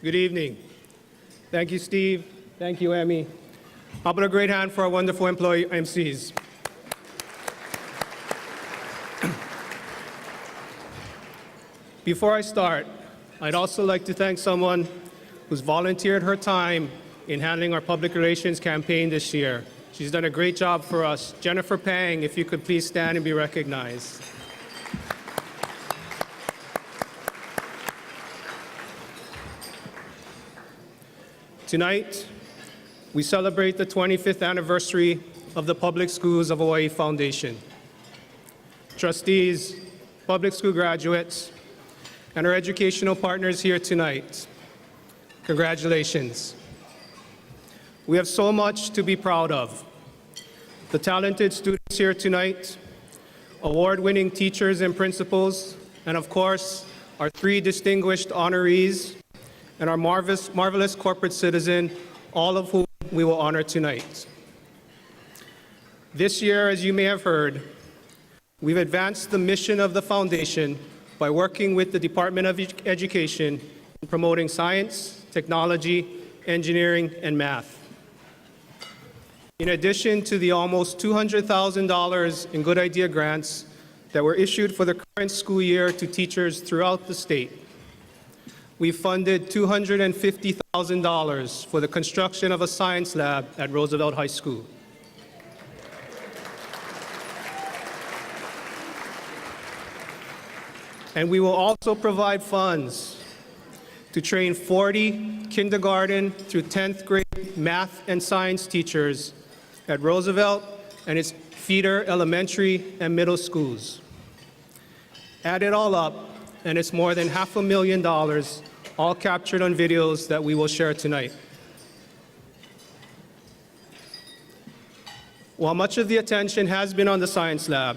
Good evening. Thank you, Steve. Thank you, Emmy. How about a great hand for our wonderful employee MCs? Before I start, I'd also like to thank someone who's volunteered her time in handling our public relations campaign this year. She's done a great job for us. Jennifer Pang, if you could please stand and be recognized. Tonight, we celebrate the 25th anniversary of the Public Schools of Hawaii Foundation. Trustees, public school graduates, and our educational partners here tonight, congratulations. We have so much to be proud of. The talented students here tonight, award-winning teachers and principals, and of course, our 3 distinguished honorees, and our marvelous corporate citizen, all of whom we will honor tonight. This year, as you may have heard, we've advanced the mission of the foundation by working with the Department of Education in promoting science, technology, engineering, and math. In addition to the almost $200,000 in Good Idea grants that were issued for the current school year to teachers throughout the state, we funded $250,000 for the construction of a science lab at Roosevelt High School. And we will also provide funds to train 40 kindergarten through 10th grade math and science teachers at Roosevelt and its feeder elementary and middle schools. Add it all up, and it's more than $500,000, all captured on videos that we will share tonight. While much of the attention has been on the science lab,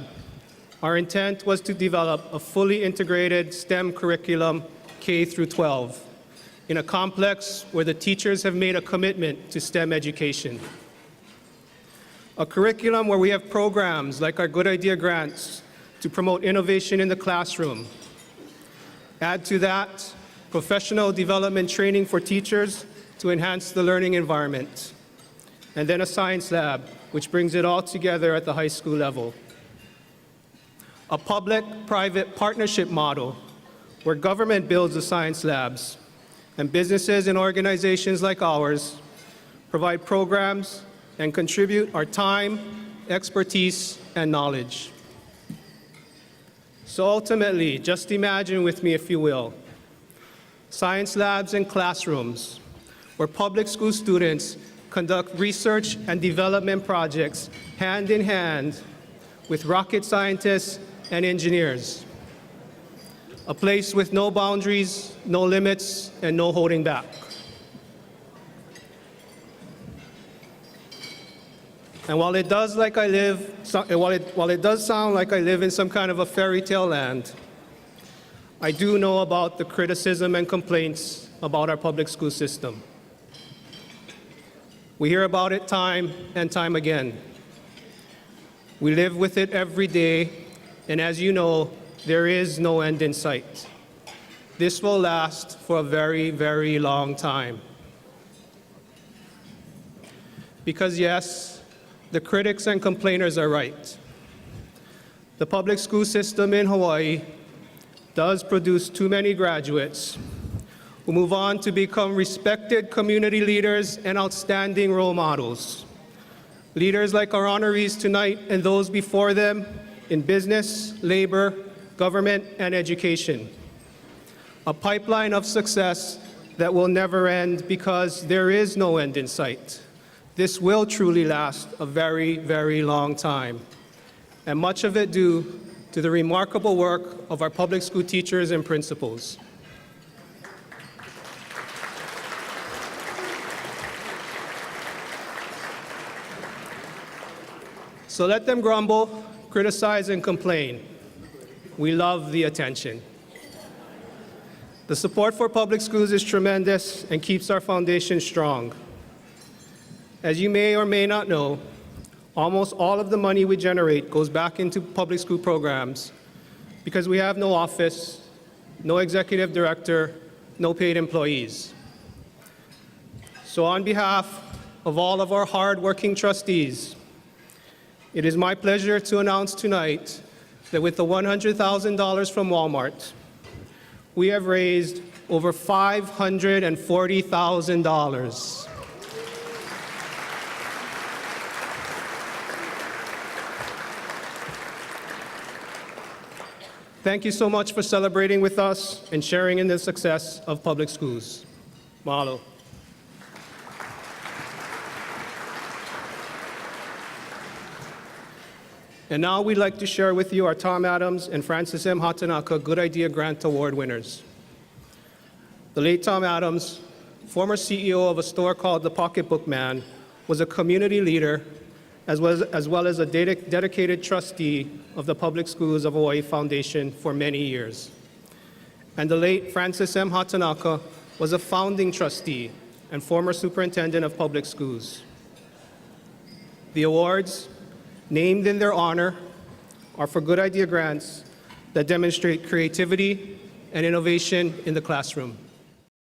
our intent was to develop a fully integrated STEM curriculum K through 12 in a complex where the teachers have made a commitment to STEM education. A curriculum where we have programs like our Good Idea grants to promote innovation in the classroom. Add to that professional development training for teachers to enhance the learning environment. And then a science lab, which brings it all together at the high school level. A public-private partnership model where government builds the science labs and businesses and organizations like ours provide programs and contribute our time, expertise, and knowledge. So ultimately, just imagine with me, if you will, science labs and classrooms where public school students conduct research and development projects hand in hand with rocket scientists and engineers. A place with no boundaries, no limits, and no holding back. And while it does sound like I live in some kind of a fairy tale land, I do know about the criticism and complaints about our public school system. We hear about it time and time again. We live with it every day, and as you know, there is no end in sight. This will last for a very, very long time. Because yes, the critics and complainers are right. The public school system in Hawaii does produce too many graduates who move on to become respected community leaders and outstanding role models. Leaders like our honorees tonight and those before them in business, labor, government, and education. A pipeline of success that will never end because there is no end in sight. This will truly last a very, very long time, and much of it due to the remarkable work of our public school teachers and principals. So let them grumble, criticize, and complain. We love the attention. The support for public schools is tremendous and keeps our foundation strong. As you may or may not know, almost all of the money we generate goes back into public school programs because we have no office, no executive director, no paid employees. So on behalf of all of our hard-working trustees, it is my pleasure to announce tonight that with the $100,000 from Walmart, we have raised over $540,000. Thank you so much for celebrating with us and sharing in the success of public schools. Mahalo. And now we'd like to share with you our Tom Adams and Francis M. Hatanaka Good Idea Grant Award winners. The late Tom Adams, former CEO of a store called The Pocketbook Man, was a community leader as well as a dedicated trustee of the Public Schools of Hawaii Foundation for many years. And the late Francis M. Hatanaka was a founding trustee and former superintendent of public schools. The awards, named in their honor, are for good idea grants that demonstrate creativity and innovation in the classroom.